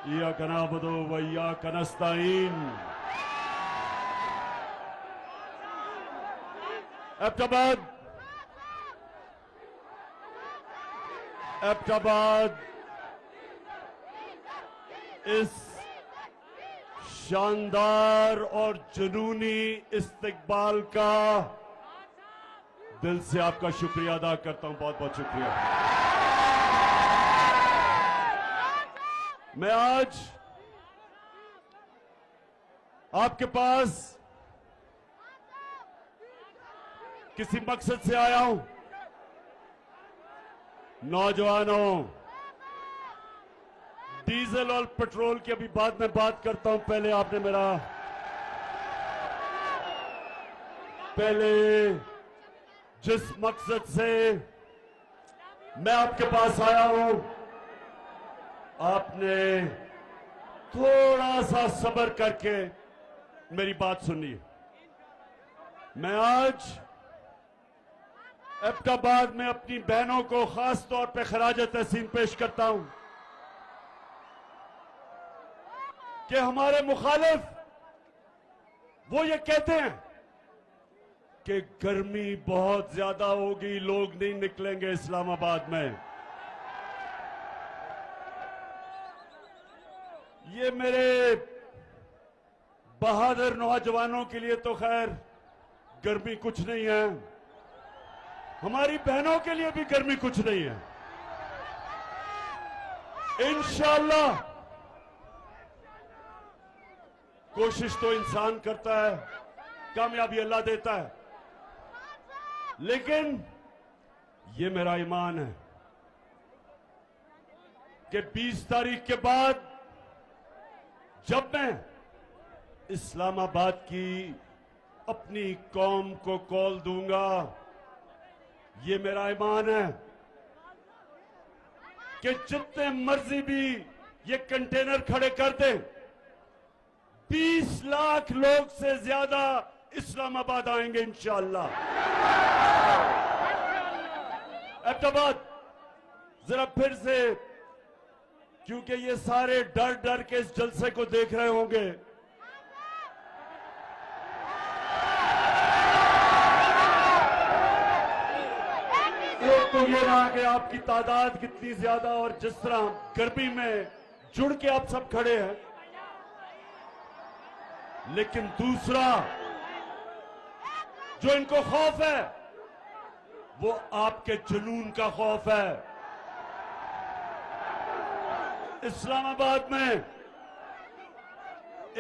इय्याका नअबुदु व इय्याका नस्तईन। एबटाबाद इस शानदार और जुनूनी इस्तकबाल का दिल से आपका शुक्रिया अदा करता हूं। बहुत बहुत शुक्रिया। मैं आज आपके पास किसी मकसद से आया हूं। नौजवानों, डीजल और पेट्रोल की अभी बाद में बात करता हूं। पहले जिस मकसद से मैं आपके पास आया हूं, आपने थोड़ा सा सब्र करके मेरी बात सुनिए। मैं आज एबटाबाद में अपनी बहनों को खास तौर पे खराज तहसीन पेश करता हूं कि हमारे मुखालिफ वो ये कहते हैं कि गर्मी बहुत ज्यादा होगी, लोग नहीं निकलेंगे इस्लामाबाद में। ये मेरे बहादुर नौजवानों के लिए तो खैर गर्मी कुछ नहीं है, हमारी बहनों के लिए भी गर्मी कुछ नहीं है। इंशाअल्लाह कोशिश तो इंसान करता है, कामयाबी अल्लाह देता है, लेकिन ये मेरा ईमान है कि 20 तारीख के बाद जब मैं इस्लामाबाद की अपनी कौम को कॉल दूंगा, ये मेरा ईमान है कि जितने मर्जी भी ये कंटेनर खड़े कर दें, 20 लाख लोग से ज्यादा इस्लामाबाद आएंगे इंशाअल्लाह। एबटाबाद जरा फिर से, क्योंकि ये सारे डर डर के इस जलसे को देख रहे होंगे, एक तो ये रहा कि आपकी तादाद कितनी ज्यादा और जिस तरह गर्मी में जुड़ के आप सब खड़े हैं, लेकिन दूसरा जो इनको खौफ है वो आपके जुनून का खौफ है। इस्लामाबाद में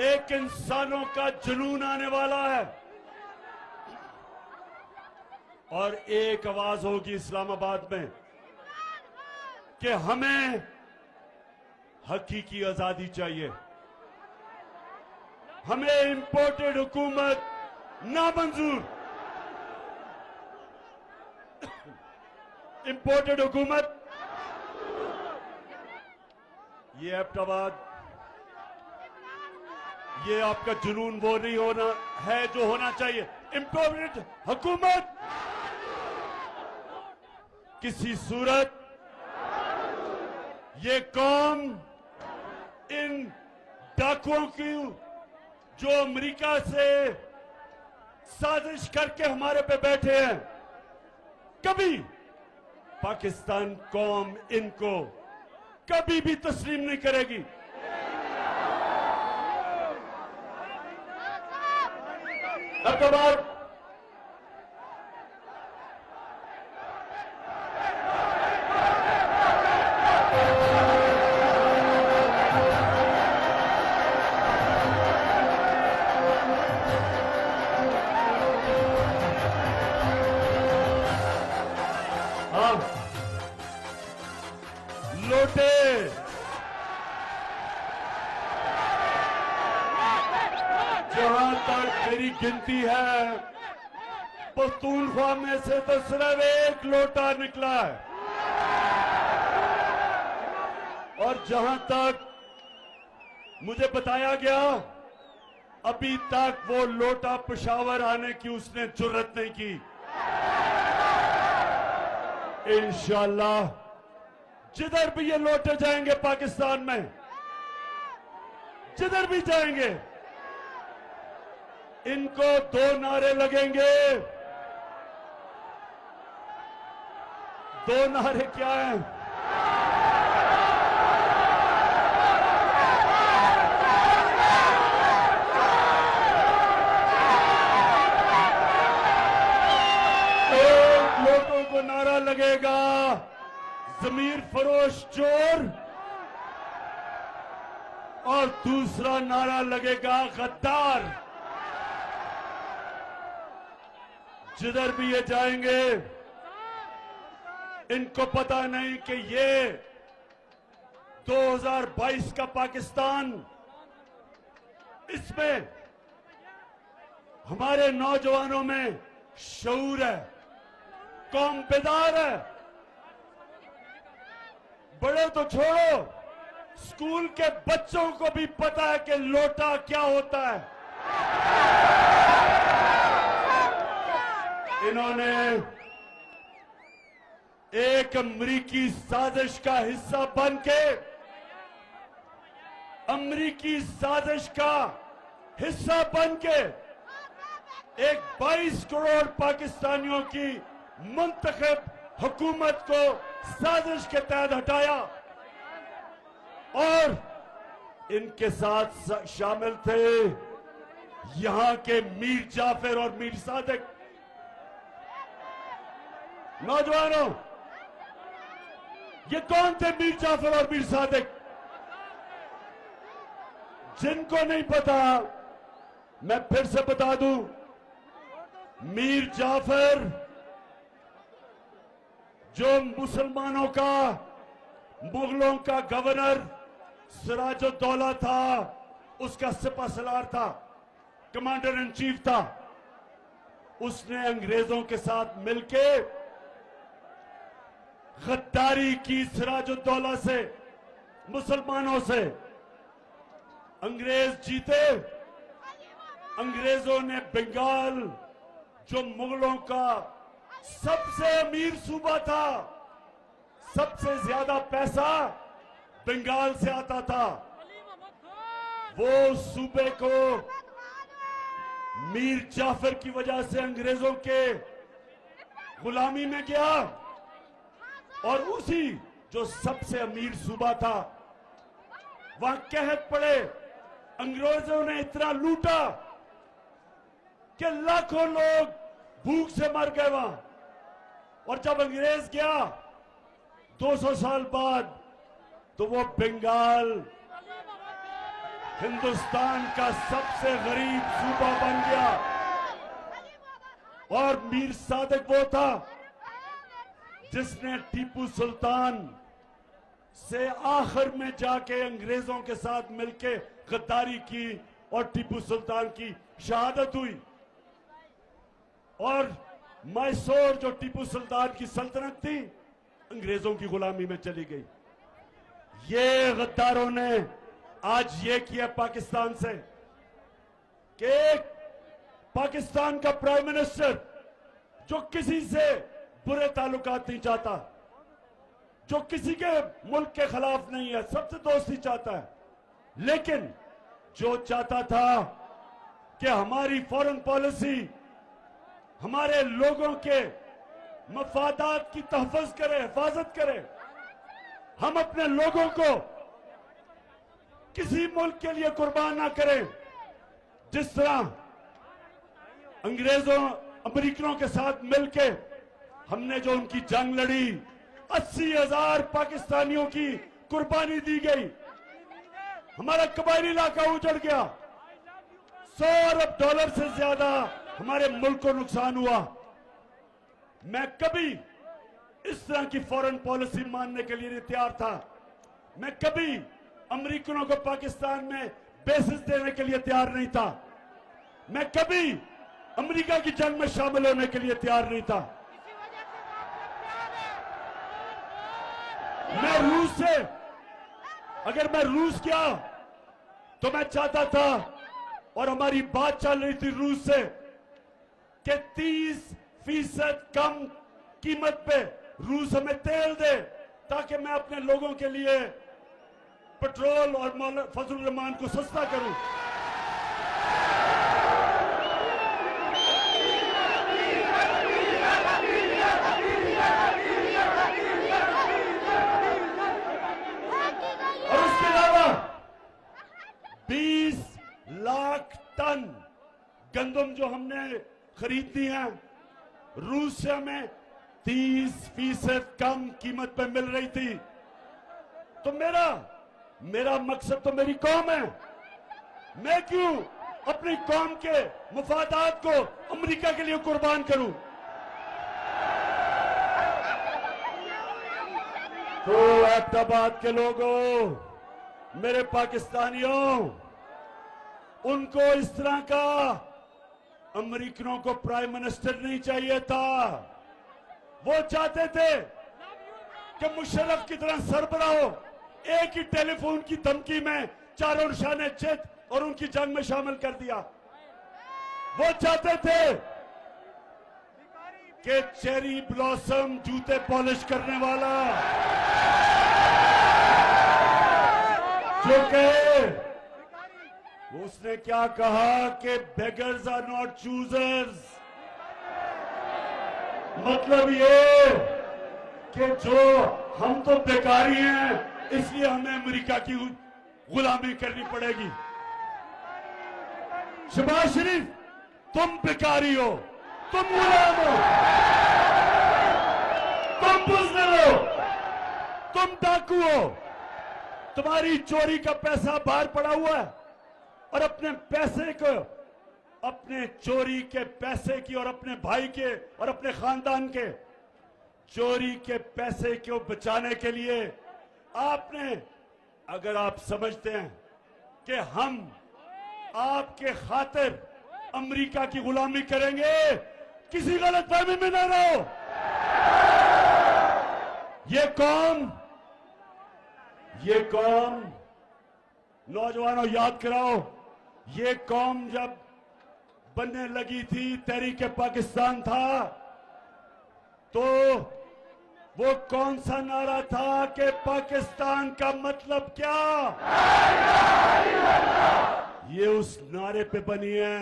एक इंसानों का जुनून आने वाला है और एक आवाज होगी इस्लामाबाद में कि हमें हकीकी आजादी चाहिए, हमें इंपोर्टेड हुकूमत नामंजूर। इंपोर्टेड हुकूमत, ये एबटाबाद, ये आपका जुनून वो नहीं होना है जो होना चाहिए। इंपोर्टेड हुकूमत किसी सूरत ये कौम इन डाकुओं की जो अमेरिका से साजिश करके हमारे पे बैठे हैं, कभी पाकिस्तान कौम इनको कभी भी तस्लीम नहीं करेगी। एबटाबाद लोटे जहां तक मेरी गिनती है, पख्तूनख्वा में से तो सिर्फ एक लोटा निकला है, और जहां तक मुझे बताया गया अभी तक वो लोटा पेशावर आने की उसने जुर्रत नहीं की। इंशाअल्लाह जिधर भी ये लौटे जाएंगे पाकिस्तान में, जिधर भी जाएंगे इनको 2 नारे लगेंगे। 2 नारे क्या हैं? एक लोगों को नारा लगेगा जमीर फरोश चोर और दूसरा नारा लगेगा गद्दार। जिधर भी ये जाएंगे इनको पता नहीं कि ये 2022 का पाकिस्तान, इसमें हमारे नौजवानों में शऊर है, कौम बेदार है। बड़े तो छोड़ो, स्कूल के बच्चों को भी पता है कि लोटा क्या होता है। इन्होंने एक अमरीकी साजिश का हिस्सा बनके, अमरीकी साजिश का हिस्सा बनके एक 22 करोड़ पाकिस्तानियों की मुंतखब हुकूमत को साजिश के तहत हटाया और इनके साथ शामिल थे यहां के मीर जाफर और मीर सादिक। नौजवानों, ये कौन थे मीर जाफर और मीर सादिक? जिनको नहीं पता मैं फिर से बता दूं, मीर जाफर जो मुसलमानों का, मुगलों का गवर्नर सिराजुद्दौला था, उसका सिपहसालार था, कमांडर इन चीफ था। उसने अंग्रेजों के साथ मिलके गद्दारी की सिराजुद्दौला से, मुसलमानों से। अंग्रेज जीते, अंग्रेजों ने बंगाल, जो मुगलों का सबसे अमीर सूबा था, सबसे ज्यादा पैसा बंगाल से आता था, वो सूबे को मीर जाफर की वजह से अंग्रेजों के गुलामी में गया और उसी जो सबसे अमीर सूबा था वहां कहत पड़े। अंग्रेजों ने इतना लूटा कि लाखों लोग भूख से मर गए वहां। और जब अंग्रेज गया 200 साल बाद, तो वो बंगाल हिंदुस्तान का सबसे गरीब सूबा बन गया। और मीर सादिक वो था जिसने टीपू सुल्तान से आखिर में जाके अंग्रेजों के साथ मिलके गद्दारी की और टीपू सुल्तान की शहादत हुई। और मैसूर जो टीपू सुल्तान की सल्तनत थी, अंग्रेजों की गुलामी में चली गई। ये गद्दारों ने आज ये किया पाकिस्तान से कि पाकिस्तान का प्राइम मिनिस्टर जो किसी से बुरे ताल्लुकात नहीं चाहता, जो किसी के मुल्क के खिलाफ नहीं है, सबसे दोस्ती चाहता है, लेकिन जो चाहता था कि हमारी फॉरेन पॉलिसी हमारे लोगों के मफादात की तहफ़्फ़ुज़ करे, हिफाजत करे, हम अपने लोगों को किसी मुल्क के लिए कुर्बान ना करें। जिस तरह अंग्रेजों, अमेरिकनों के साथ मिलके हमने जो उनकी जंग लड़ी, 80,000 पाकिस्तानियों की कुर्बानी दी गई, हमारा कबायली इलाका उजड़ गया, $100 अरब से ज्यादा हमारे मुल्क को नुकसान हुआ। मैं कभी इस तरह की फॉरेन पॉलिसी मानने के लिए नहीं तैयार था। मैं कभी अमेरिकनों को पाकिस्तान में बेसिस देने के लिए तैयार नहीं था। मैं कभी अमेरिका की जंग में शामिल होने के लिए तैयार नहीं था। मैं रूस से, अगर मैं रूस गया तो मैं चाहता था, और हमारी बात चल रही थी रूस से, कि 30% कम कीमत पे रूस हमें तेल दे ताकि मैं अपने लोगों के लिए पेट्रोल और फजल रहमान को सस्ता करूं। और उसके अलावा 20 लाख टन गंदम जो हमने खरीदनी है, रूस से हमें 30% कम कीमत पे मिल रही थी। तो मेरा मकसद तो मेरी कौम है। मैं क्यों अपनी कौम के मुफादात को अमेरिका के लिए कुर्बान करूं? तो एबटाबाद के लोगों, मेरे पाकिस्तानियों, उनको इस तरह का अमेरिकनों को प्राइम मिनिस्टर नहीं चाहिए था। वो चाहते थे कि मुशर्रफ की तरह सरबराह हो, एक ही टेलीफोन की धमकी में चारों निशाने चित और उनकी जंग में शामिल कर दिया। वो चाहते थे कि चेरी ब्लॉसम जूते पॉलिश करने वाला जो कहे, उसने क्या कहा कि बेगर्स आर नॉट चूजर्स। मतलब ये कि जो हम तो बेकारी हैं, इसलिए हमें अमेरिका की गुलामी करनी पड़ेगी। शहबाज शरीफ, तुम बेकारी हो, तुम गुलाम हो, तुम बुज़दिल हो, तुम डाकू हो। तुम्हारी चोरी का पैसा बाहर पड़ा हुआ है और अपने पैसे को, अपने चोरी के पैसे की और अपने भाई के और अपने खानदान के चोरी के पैसे को बचाने के लिए आपने, अगर आप समझते हैं कि हम आपके खातिर अमेरिका की गुलामी करेंगे, किसी गलतफहमी में न रहो। ये कौम नौजवानों याद कराओ, ये कौम जब बनने लगी थी, तहरीक पाकिस्तान था, तो वो कौन सा नारा था कि पाकिस्तान का मतलब क्या? ये उस नारे पे बनी है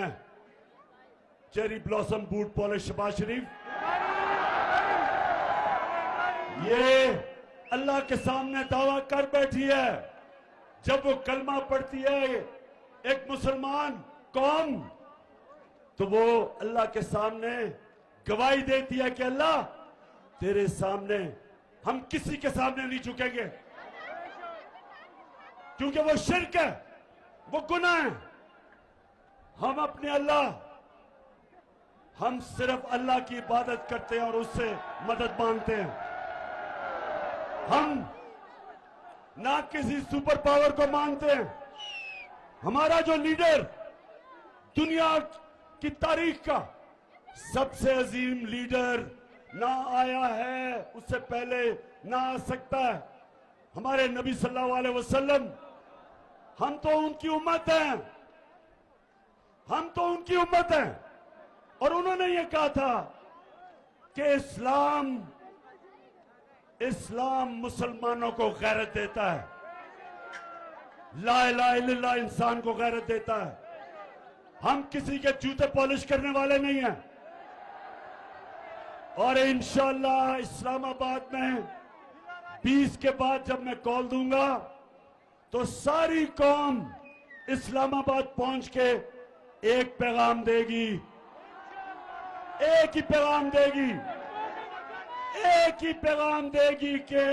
cherry blossom boot polish Shahbaz Sharif. ये अल्लाह के सामने दावा कर बैठी है। जब वो कलमा पढ़ती है एक मुसलमान कौम, तो वो अल्लाह के सामने गवाही देती है कि अल्लाह, तेरे सामने हम किसी के सामने नहीं झुकेंगे, क्योंकि वो शिर्क है, वो गुनाह है। हम अपने अल्लाह, हम सिर्फ अल्लाह की इबादत करते हैं और उससे मदद मांगते हैं। हम ना किसी सुपर पावर को मांगते हैं। हमारा जो लीडर दुनिया की तारीख का सबसे अजीम लीडर ना आया है, उससे पहले ना आ सकता है, हमारे नबी सल्लल्लाहु अलैहि वसल्लम। हम तो उनकी उम्मत हैं, हम तो उनकी उम्मत हैं। और उन्होंने ये कहा था कि इस्लाम मुसलमानों को गैरत देता है, ला इलाहा इल्लल्लाह इंसान को गैरत देता है। हम किसी के जूते पॉलिश करने वाले नहीं हैं। और इंशाअल्लाह इस्लामाबाद में 20 के बाद जब मैं कॉल दूंगा, तो सारी कौम इस्लामाबाद पहुंच के एक पैगाम देगी, एक ही पैगाम देगी, एक ही पैगाम देगी कि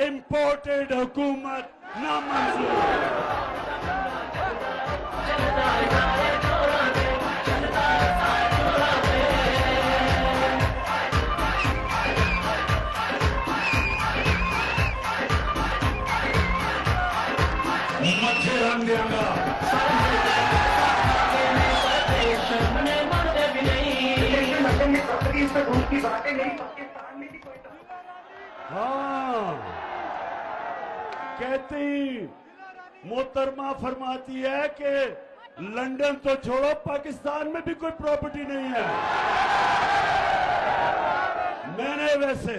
इंपोर्टेड हुकूमत नामंजूर। मच्छे रंग देगा हाँ, कहती मोहतरमा फरमाती है कि लंदन तो छोड़ो, पाकिस्तान में भी कोई प्रॉपर्टी नहीं है। मैंने वैसे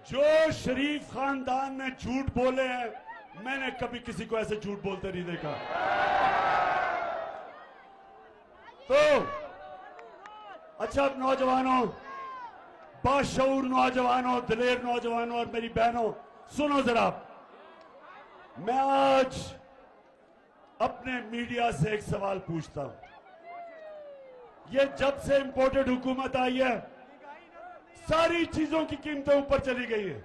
जो शरीफ खानदान ने झूठ बोले हैं मैंने कभी किसी को ऐसे झूठ बोलते नहीं देखा। तो अच्छा, अब नौजवानों, बाशऊर नौजवानों, दिलेर नौजवानों और मेरी बहनों, सुनो जरा। मैं आज अपने मीडिया से एक सवाल पूछता हूं। ये जब से इंपोर्टेड हुकूमत आई है, सारी चीजों की कीमतें ऊपर चली गई है।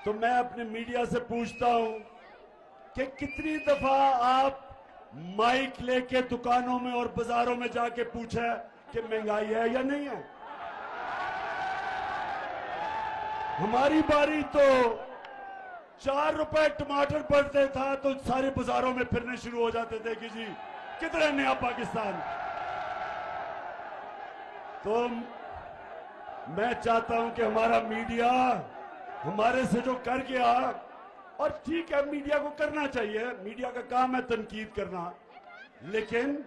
तो मैं अपने मीडिया से पूछता हूं कि कितनी दफा आप माइक लेके दुकानों में और बाजारों में जाके पूछा कि महंगाई है या नहीं है। हमारी बारी तो 4 रुपए टमाटर पड़ते था तो सारे बाजारों में फिरने शुरू हो जाते थे कि जी किधर है नया पाकिस्तान। तो मैं चाहता हूं कि हमारा मीडिया हमारे से जो कर गया, और ठीक है मीडिया को करना चाहिए, मीडिया का काम है तनकीद करना, लेकिन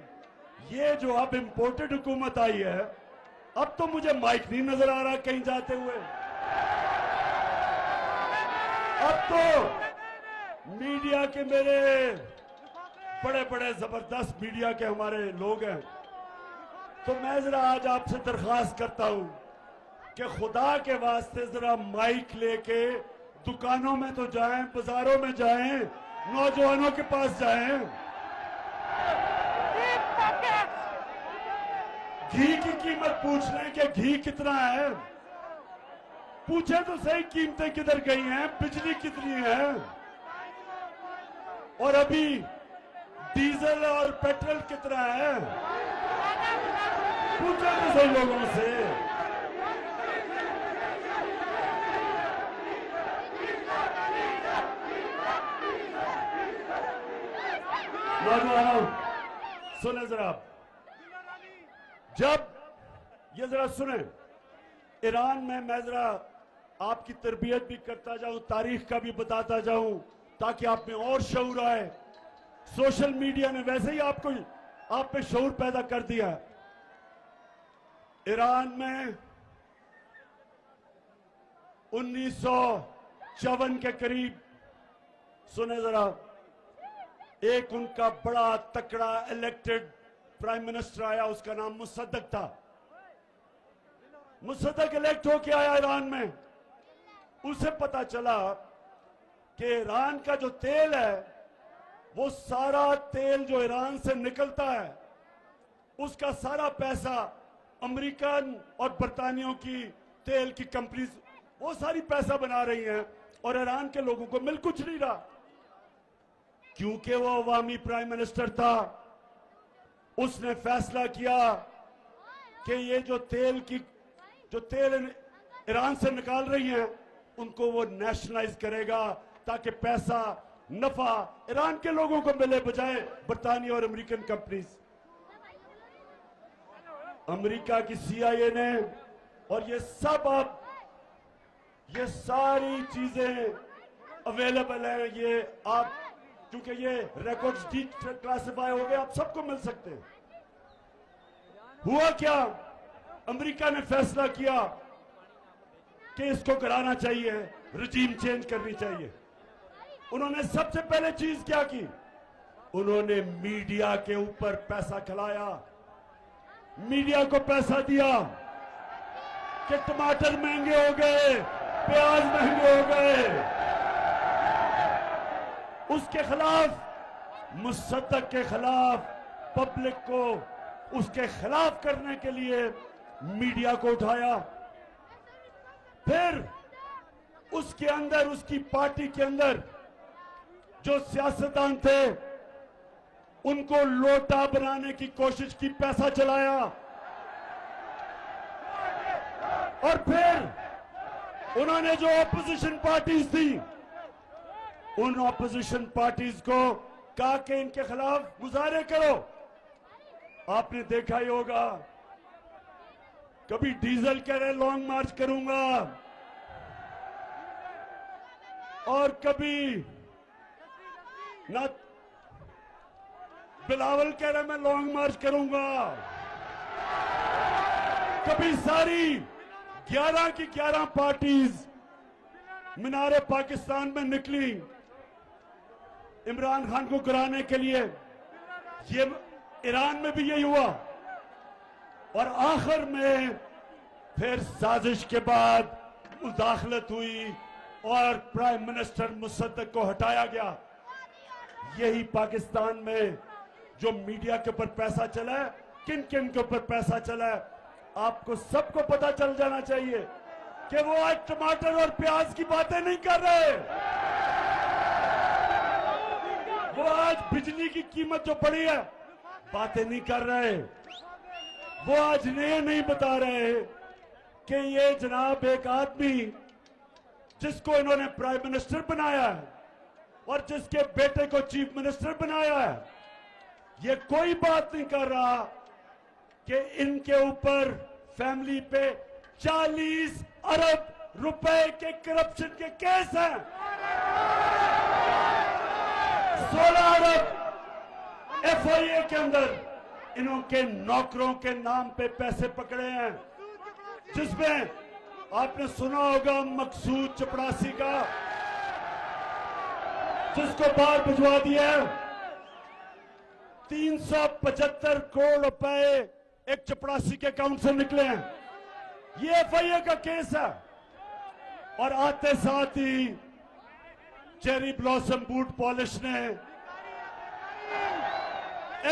ये जो अब इंपोर्टेड हुकूमत आई है, अब तो मुझे माइक नहीं नजर आ रहा कहीं जाते हुए। अब तो मीडिया के मेरे बड़े बड़े जबरदस्त मीडिया के हमारे लोग हैं, तो मैं जरा आज आपसे दरख्वास्त करता हूं कि खुदा के वास्ते जरा माइक लेके दुकानों में तो जाएं, बाजारों में जाएं, नौजवानों के पास जाएं। घी की कीमत पूछ लें कि घी कितना है, पूछे तो सही कीमतें किधर गई हैं, बिजली कितनी है, और अभी डीजल और पेट्रोल कितना है, पूछे तो सही लोगों से। नौजवानों सुने जरा, जब ये जरा सुने, ईरान में मैं जरा आपकी तरबियत भी करता जाऊं, तारीख का भी बताता जाऊं, ताकि आप में और शऊर आए। सोशल मीडिया ने वैसे ही आप में शऊर पैदा कर दिया। ईरान में 1954 के करीब, सुने जरा, एक उनका बड़ा तकड़ा इलेक्टेड प्राइम मिनिस्टर आया, उसका नाम मुसद्दक था। मुसद्दक इलेक्ट होके आया ईरान में। उसे पता चला कि ईरान का जो तेल है, वो सारा तेल जो ईरान से निकलता है, उसका सारा पैसा अमेरिकन और बरतानियों की तेल की कंपनीज वो सारी पैसा बना रही हैं, और ईरान के लोगों को मिल कुछ नहीं रहा। क्योंकि वो अवामी प्राइम मिनिस्टर था, उसने फैसला किया कि ये जो तेल ईरान से निकाल रही हैं, उनको वो नेशनलाइज करेगा, ताकि पैसा नफा ईरान के लोगों को मिले, बजाय बरतानिया और अमेरिकन कंपनीज। अमेरिका की CIA ने, और ये सब अब ये सारी चीजें अवेलेबल हैं, ये आप क्योंकि ये रिकॉर्ड्स डिक्लासिफाई हो गए, आप सबको मिल सकते हैं। हुआ क्या, अमेरिका ने फैसला किया कि इसको कराना चाहिए, रजीम चेंज करनी चाहिए। उन्होंने सबसे पहले चीज क्या की, उन्होंने मीडिया के ऊपर पैसा खिलाया, मीडिया को पैसा दिया कि टमाटर महंगे हो गए, प्याज महंगे हो गए। उसके खिलाफ, मुसद्दक के खिलाफ, पब्लिक को उसके खिलाफ करने के लिए मीडिया को उठाया। फिर उसके अंदर, उसकी पार्टी के अंदर जो सियासतदान थे, उनको लोटा बनाने की कोशिश की, पैसा चलाया। और फिर उन्होंने जो ऑपोजिशन पार्टीज थी, उन ऑपोजिशन पार्टीज को कहा कि इनके खिलाफ मुजाहरे करो। आपने देखा ही होगा, कभी डीजल कह रहे लॉन्ग मार्च करूंगा, और कभी ना बिलावल कह रहे मैं लॉन्ग मार्च करूंगा। कभी सारी 11 की 11 पार्टीज मीनारे पाकिस्तान में निकली इमरान खान को गिराने के लिए। ये ईरान में भी यही हुआ और आखिर में फिर साजिश के बाद मुदाखलत हुई और प्राइम मिनिस्टर मुसद्दक को हटाया गया। यही पाकिस्तान में जो मीडिया के ऊपर पैसा चला है, किन किन के ऊपर पैसा चला है, आपको सबको पता चल जाना चाहिए कि वो आज टमाटर और प्याज की बातें नहीं कर रहे। वो आज बिजली की कीमत जो बढ़ी है बातें नहीं कर रहे। वो आज ये नहीं बता रहे कि ये जनाब एक आदमी जिसको इन्होंने प्राइम मिनिस्टर बनाया है और जिसके बेटे को चीफ मिनिस्टर बनाया है, ये कोई बात नहीं कर रहा कि इनके ऊपर फैमिली पे 40 अरब रुपए के करप्शन के केस हैं। 16 अरब एफआईए के अंदर इनके नौकरों के नाम पे पैसे पकड़े हैं, जिसमें आपने सुना होगा मकसूद चपरासी का, जिसको बाहर भिजवा दिया। 375 करोड़ रुपए एक चपरासी के अकाउंट से निकले हैं। ये एफआईए का केस है। और आते साथ ही चेरी ब्लॉसम बूट पॉलिश ने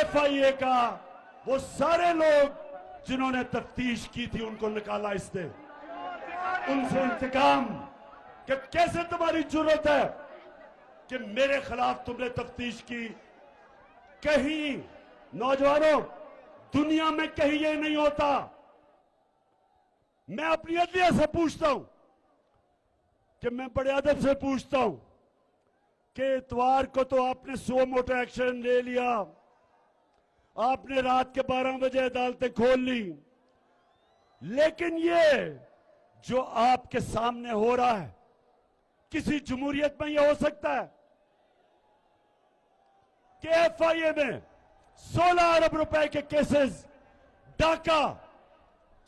एफआईए का वो सारे लोग जिन्होंने तफ्तीश की थी उनको निकाला इसने, उनसे इंतकाम कि कैसे तुम्हारी जरूरत है कि मेरे खिलाफ तुमने तफ्तीश की। कहीं नौजवानों, दुनिया में कहीं ये नहीं होता। मैं अपनी अदलिया से पूछता हूं कि मैं बड़े अदब से पूछता हूं कि इतवार को तो आपने सो मोटा एक्शन ले लिया, आपने रात के 12 बजे अदालतें खोल ली, लेकिन ये जो आपके सामने हो रहा है किसी जमहूरियत में यह हो सकता है कि एफआईए में 16 अरब रुपए के केसेस, डाका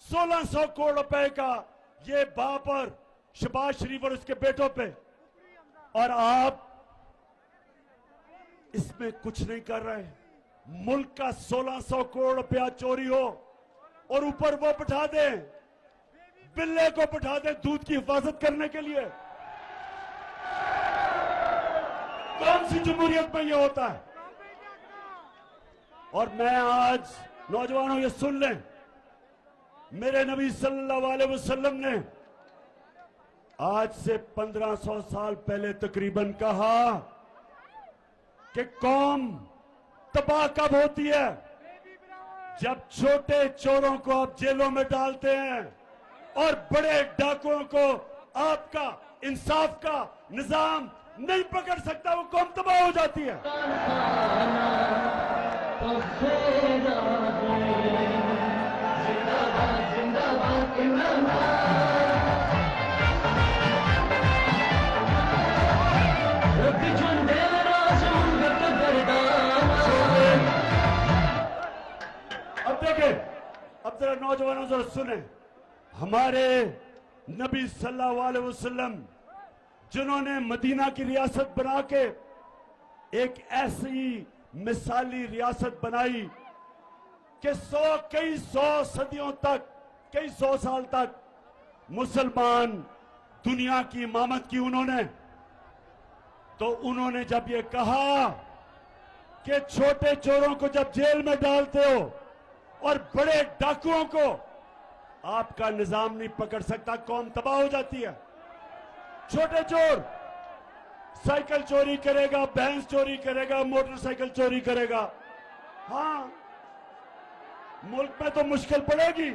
1600 करोड़ रुपए का ये बाप और शहबाज शरीफ और उसके बेटों पे, और आप इसमें कुछ नहीं कर रहे। मुल्क का 1600 करोड़ रुपया चोरी हो और ऊपर वो बिठा दें, बिल्ले को बिठा दें दूध की हिफाजत करने के लिए। कौन सी जमहूरियत में ये होता है? और मैं आज नौजवानों ये सुन लें, मेरे नबी सल्लल्लाहु अलैहि वसल्लम ने आज से 1500 साल पहले तकरीबन कहा कि कौम तबाह कब होती है? जब छोटे चोरों को आप जेलों में डालते हैं और बड़े डाकुओं को आपका इंसाफ का निजाम नहीं पकड़ सकता, वो कौम तबाह हो जाती है। अब देखें, अब जरा नौजवानों जरा सुने, हमारे नबी सल्लल्लाहु अलैहि वसल्लम जिन्होंने मदीना की रियासत बना के एक ऐसी मिसाली रियासत बनाई कि कई सौ सदियों तक, कई सौ साल तक मुसलमान दुनिया की इमामत की उन्होंने, तो उन्होंने जब ये कहा कि छोटे चोरों को जब जेल में डालते हो और बड़े डाकुओं को आपका निजाम नहीं पकड़ सकता, कौम तबाह हो जाती है। छोटे चोर साइकिल चोरी करेगा, भैंस चोरी करेगा, मोटरसाइकिल चोरी करेगा, हाँ मुल्क में तो मुश्किल पड़ेगी,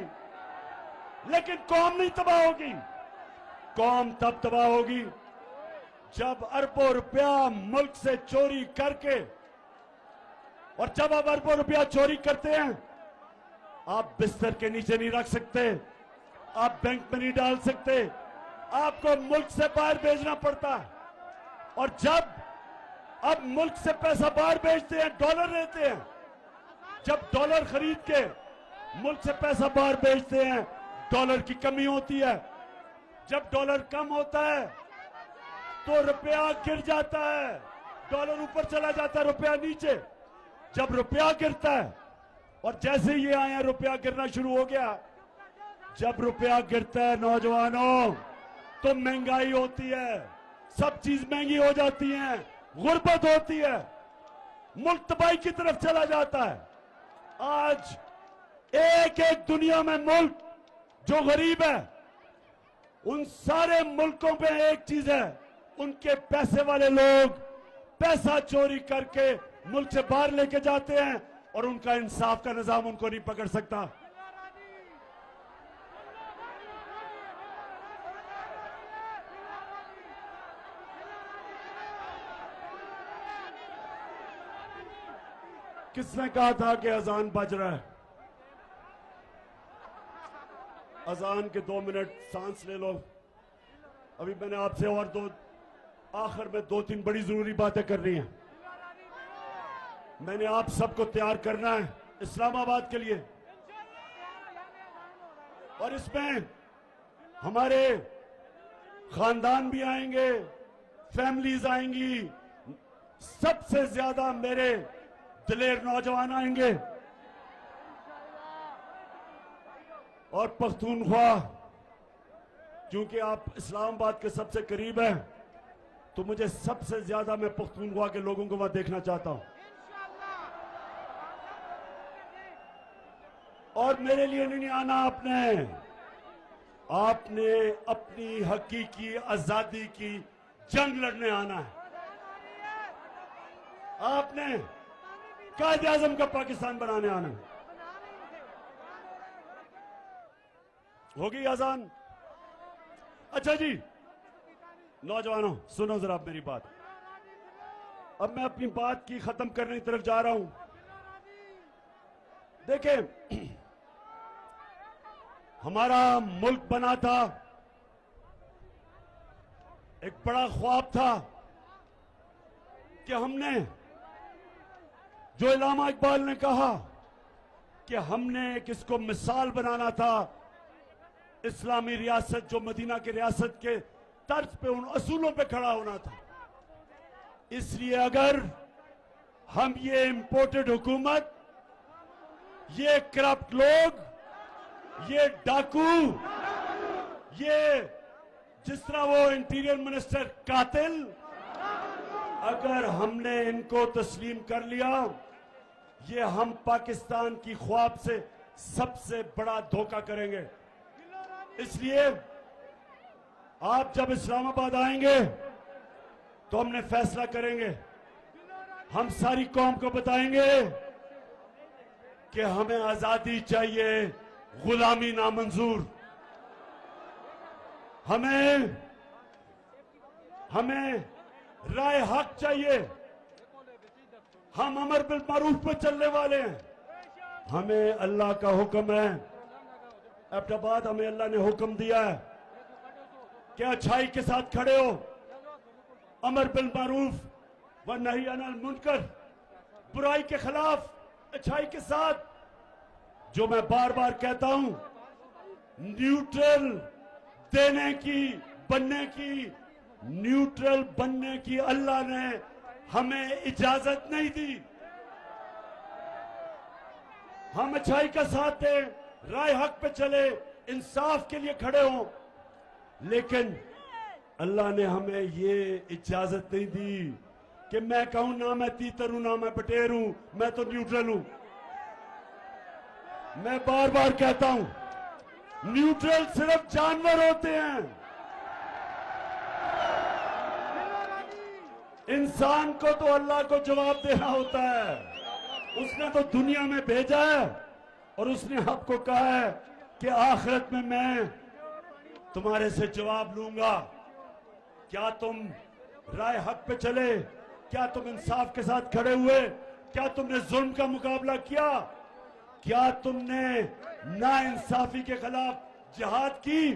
लेकिन कौम नहीं तबाह होगी। कौम तब तबाह होगी जब अरबों रुपया मुल्क से चोरी करके, और जब आप अरबों रुपया चोरी करते हैं, आप बिस्तर के नीचे नहीं रख सकते, आप बैंक में नहीं डाल सकते, आपको मुल्क से बाहर भेजना पड़ता है। और जब अब मुल्क से पैसा बाहर भेजते हैं, डॉलर लेते हैं, जब डॉलर खरीद के मुल्क से पैसा बाहर भेजते हैं, डॉलर की कमी होती है। जब डॉलर कम होता है तो रुपया गिर जाता है, डॉलर ऊपर चला जाता है, रुपया नीचे। जब रुपया गिरता है, और जैसे ये आए हैं रुपया गिरना शुरू हो गया। जब रुपया गिरता है नौजवानों, तो महंगाई होती है, सब चीज महंगी हो जाती है, गुर्बत होती है, मुल्क तबाही की तरफ चला जाता है। आज एक एक दुनिया में मुल्क जो गरीब है, उन सारे मुल्कों पे एक चीज है, उनके पैसे वाले लोग पैसा चोरी करके मुल्क से बाहर लेके जाते हैं और उनका इंसाफ का निजाम उनको नहीं पकड़ सकता। किसने कहा था कि अजान बज रहा है? अजान के 2 मिनट सांस ले लो। अभी मैंने आपसे और आखिर में 2-3 बड़ी जरूरी बातें करनी है। मैंने आप सबको तैयार करना है इस्लामाबाद के लिए, और इसमें हमारे खानदान भी आएंगे, फैमिलीज आएंगी, सबसे ज्यादा मेरे दिलेर नौजवान आएंगे। और पख्तूनख्वा, क्योंकि आप इस्लामाबाद के सबसे करीब हैं, तो मुझे सबसे ज्यादा मैं पख्तूनख्वा के लोगों को वहां देखना चाहता हूं। और मेरे लिए नहीं आना आपने अपनी हकीकी आजादी की जंग लड़ने आना है। आपने कायदे आजम का पाकिस्तान बनाने आना है। होगी अजान? अच्छा जी नौजवानों, सुनो जरा मेरी बात। अब मैं अपनी बात की खत्म करने की तरफ जा रहा हूं। देखें, हमारा मुल्क बना था, एक बड़ा ख्वाब था कि हमने, जो इलामा इकबाल ने कहा कि हमने किसको मिसाल बनाना था, इस्लामी रियासत जो मदीना की रियासत के तर्ज पे, उन असूलों पे खड़ा होना था। इसलिए अगर हम ये इंपोर्टेड हुकूमत, ये करप्ट लोग, ये डाकू, ये जिस तरह वो इंटीरियर मिनिस्टर कातिल, अगर हमने इनको तस्लीम कर लिया, ये हम पाकिस्तान की ख्वाब से सबसे बड़ा धोखा करेंगे। इसलिए आप जब इस्लामाबाद आएंगे तो हमने फैसला करेंगे, हम सारी कौम को बताएंगे कि हमें आजादी चाहिए, गुलामी नामंजूर। हमें राय हक चाहिए। हम अमर बिल मारूफ पे चलने वाले हैं। हमें अल्लाह का हुक्म है, एबटाबाद हमें अल्लाह ने हुक्म दिया है कि अच्छाई के साथ खड़े हो, अमर बिल मारूफ व नही अनिल मुनकर, बुराई के खिलाफ अच्छाई के साथ। जो मैं बार बार कहता हूं, न्यूट्रल न्यूट्रल बनने की अल्लाह ने हमें इजाजत नहीं दी। हम अच्छाई का साथ दें, राय हक पे चले, इंसाफ के लिए खड़े हों, लेकिन अल्लाह ने हमें ये इजाजत नहीं दी कि मैं कहूं ना मैं तीतर हूं ना मैं बटेर हूं, मैं तो न्यूट्रल हूं। मैं बार बार कहता हूं, न्यूट्रल सिर्फ जानवर होते हैं। इंसान को तो अल्लाह को जवाब देना होता है। उसने तो दुनिया में भेजा है और उसने आपको कहा है कि आखिरत में मैं तुम्हारे से जवाब लूंगा। क्या तुम राय हक पे चले? क्या तुम इंसाफ के साथ खड़े हुए? क्या तुमने जुल्म का मुकाबला किया? क्या तुमने नाइंसाफी के खिलाफ जिहाद की?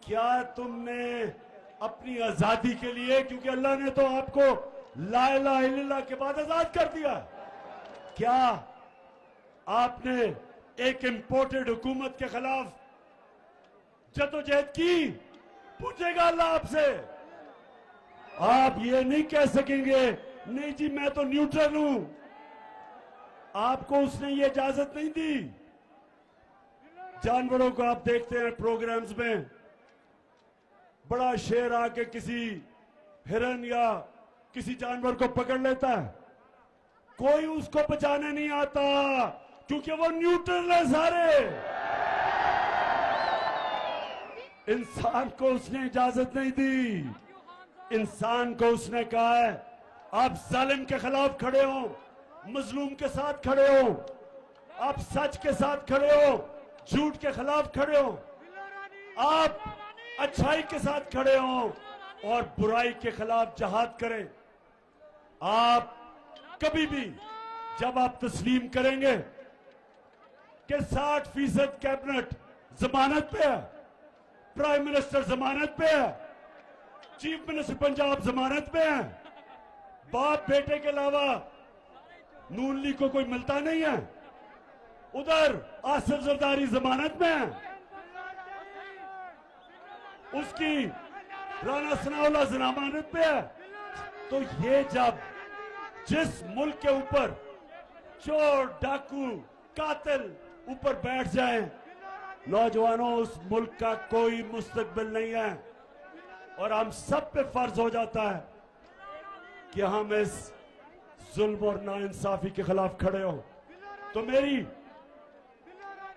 क्या तुमने अपनी आजादी के लिए, क्योंकि अल्लाह ने तो आपको ला इलाहा इल्लल्लाह के बाद आजाद कर दिया, क्या आपने एक इंपोर्टेड हुकूमत के खिलाफ जदोजहद की? पूछेगा अल्लाह आपसे। आप ये नहीं कह सकेंगे नहीं जी मैं तो न्यूट्रल हूं। आपको उसने ये इजाजत नहीं दी। जानवरों को आप देखते हैं प्रोग्राम्स में, बड़ा शेर आके किसी हिरन या किसी जानवर को पकड़ लेता है, कोई उसको बचाने नहीं आता क्योंकि वो न्यूट्रल है सारे। इंसान को उसने इजाजत नहीं दी। इंसान को उसने कहा है आप जालिम के खिलाफ खड़े हो, मजलूम के साथ खड़े हो, आप सच के साथ खड़े हो, झूठ के खिलाफ खड़े हो, आप अच्छाई के साथ खड़े हो और बुराई के खिलाफ जहाद करें। आप कभी भी जब आप तस्लीम करेंगे कि 60% कैबिनेट जमानत पे है, प्राइम मिनिस्टर जमानत पे है, चीफ मिनिस्टर पंजाब जमानत पे है, बाप बेटे के अलावा नून लीग को कोई मिलता नहीं है, उधर आसिफ जरदारी जमानत में है, उसकी राना सनाउल्लाह जमानत पे है। तो ये जब जिस मुल्क के ऊपर चोर डाकू कातिल ऊपर बैठ जाए, नौजवानों उस मुल्क का कोई मुस्तकबिल नहीं है और हम सब पे फर्ज हो जाता है कि हम इस जुल्म और नाइंसाफी के खिलाफ खड़े हो। तो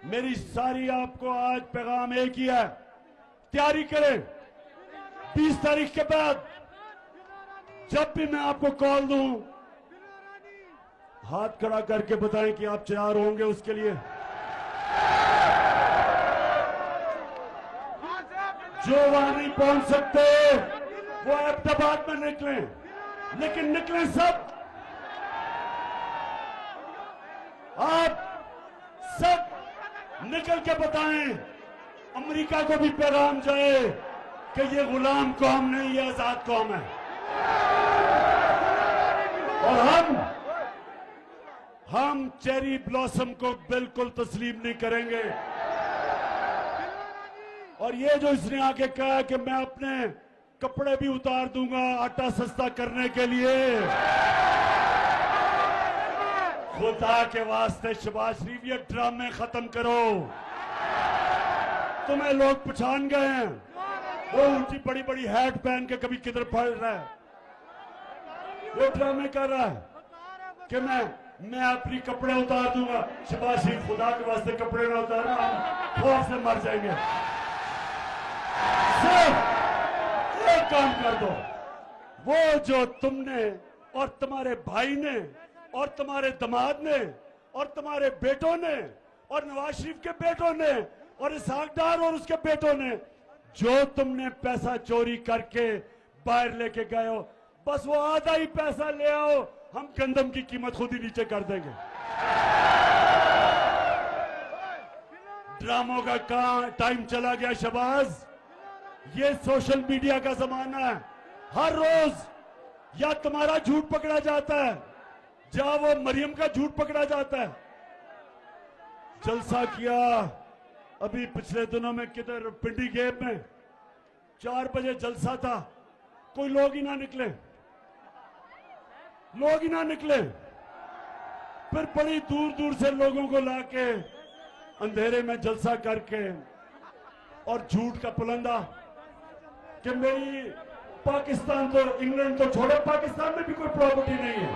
मेरी सारी आपको आज पैगाम एक ही है, तैयारी करें। 20 तारीख के बाद जब भी मैं आपको कॉल दूं, हाथ खड़ा करके बताएं कि आप तैयार होंगे उसके लिए। जो वहां नहीं पहुंच सकते वो अहमदाबाद में निकलें, लेकिन निकलें सब। आप सब निकल के बताएं, अमेरिका को भी पैगाम जाए कि ये गुलाम कौम नहीं, ये आजाद कौम है और हम चेरी ब्लॉसम को बिल्कुल तस्लीम नहीं करेंगे। और ये जो इसने आके कहा कि मैं अपने कपड़े भी उतार दूंगा आटा सस्ता करने के लिए, खुदा के वास्ते शहबाज शरीफ ये ड्रामे खत्म करो। तुम्हें लोग पहचान गए हैं, वो ऊंची बड़ी बड़ी हैट पहन के कभी किधर पड़ रहा है, वो ड्रामे कर रहा है कि मैं अपनी कपड़े उतार दूंगा। शहबाज शरीफ खुदा के वास्ते कपड़े ना उतारना, हम खौफ से मर जाएंगे। सिर्फ एक काम कर दो, वो जो तुमने और तुम्हारे भाई ने और तुम्हारे दामाद ने और तुम्हारे बेटों ने और नवाज शरीफ के बेटों ने और इसहाक डार और उसके बेटों ने जो तुमने पैसा चोरी करके बाहर लेके गए हो, बस वो आधा ही पैसा ले आओ, हम गंदम की कीमत खुद ही नीचे कर देंगे। ड्रामों का टाइम चला गया शहबाज। ये सोशल मीडिया का जमाना है, हर रोज या तुम्हारा झूठ पकड़ा जाता है जहां वो मरियम का झूठ पकड़ा जाता है। जलसा किया अभी पिछले दिनों में किधर पिंडी गेप में, 4 बजे जलसा था, कोई लोग ही ना निकले, लोग ही ना निकले। फिर बड़ी दूर दूर से लोगों को लाके अंधेरे में जलसा करके और झूठ का पुलंदा कि मेरी पाकिस्तान तो इंग्लैंड तो छोड़ो, पाकिस्तान में भी कोई प्रॉपर्टी नहीं है।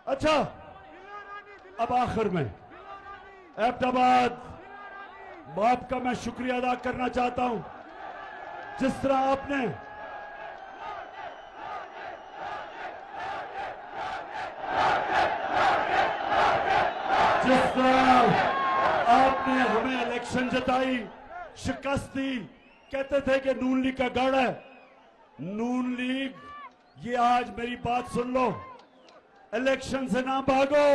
अच्छा, अब आखिर में अहमदाबाद बाप का मैं शुक्रिया अदा करना चाहता हूं, जिस तरह आपने हमें इलेक्शन जिताई, शिकस्त दी। कहते थे कि नून लीग का गढ़ है, नून लीग ये आज मेरी बात सुन लो, इलेक्शन से ना भागो।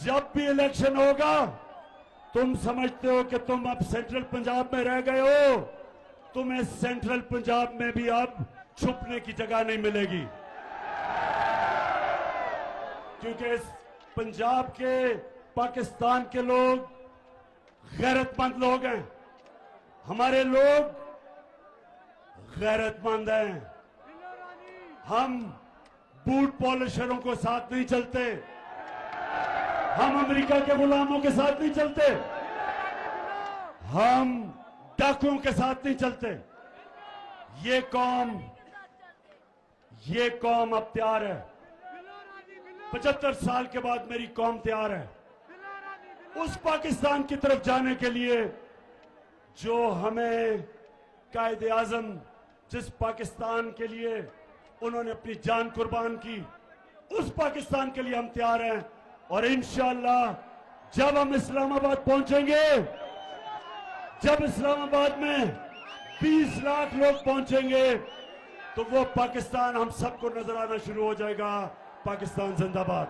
जब भी इलेक्शन होगा तुम समझते हो कि तुम अब सेंट्रल पंजाब में रह गए हो, तुम्हें सेंट्रल पंजाब में भी अब छुपने की जगह नहीं मिलेगी, क्योंकि इस पंजाब के पाकिस्तान के लोग गैरतमंद लोग हैं। हमारे लोग गैरतमंद हैं। हम बूट पॉलिशरों को साथ नहीं चलते, हम अमेरिका के गुलामों के साथ नहीं चलते, हम डाकुओं के साथ नहीं चलते। ये कौम अब तैयार है। 75 साल के बाद मेरी कौम तैयार है उस पाकिस्तान की तरफ जाने के लिए जो हमें कायदे आजम, जिस पाकिस्तान के लिए उन्होंने अपनी जान कुर्बान की, उस पाकिस्तान के लिए हम तैयार हैं। और इंशाअल्लाह जब हम इस्लामाबाद पहुंचेंगे, जब इस्लामाबाद में 20 लाख लोग पहुंचेंगे, तो वो पाकिस्तान हम सबको नजर आना शुरू हो जाएगा। पाकिस्तान जिंदाबाद।